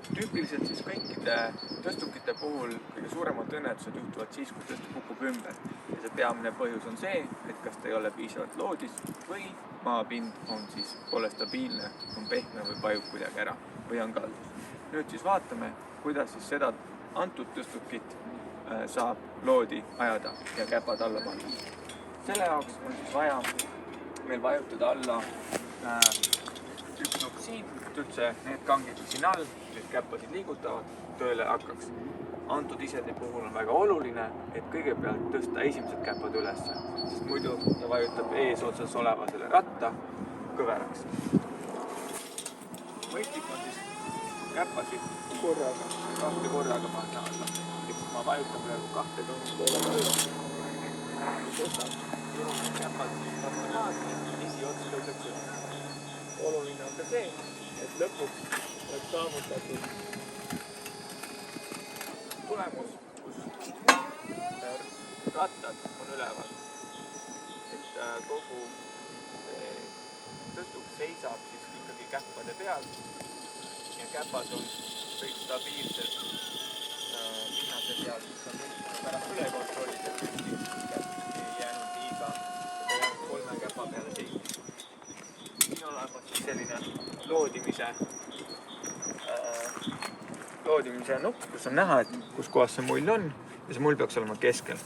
Tüüpiliselt siis kõikide tõstukite puhul kõige suuremad õnnetused juhtuvad siis, kui tõstuk kukub ümber. Ja see peamine põhjus on see, et kas ta ei ole piisavalt loodis või maapind on siis pole stabiilne, on pehme või vajub kuidagi ära või on kaldus. Nüüd siis vaatame, kuidas siis seda antud tõstukit saab loodi ajada ja käpad alla panna. Selle jaoks on siis vaja meil vajutada alla üks nukk siin, üldse need kangid siin all, mis käppasid liigutavad, tööle hakkaks. Antud isendi puhul on väga oluline, et kõigepealt tõsta esimesed käpad ülesse, sest muidu ta vajutab eesotsas oleva selle ratta kõveraks. Mõistlik on siis käppasid kahte korraga panna alla. Ma vajutan praegu kahte korraga üle. Tõstab need käpad siis vastu maadni, esiots tõuseks üle. Oluline on ka see, et lõpuks oleks saavutatud tulemus, kus rattad on üleval. Et kogu tõstuk seisab siis ikkagi käppade peal ja käpad on kõik stabiilsed pinnase peal, mis on pärast üle kontrollida, et ei jäänud liiga kolme käpa peale seisma. Siin on olemas siis selline loodimise nupp, kus on näha, et kus kohas see mull on ja see mull peaks olema keskel.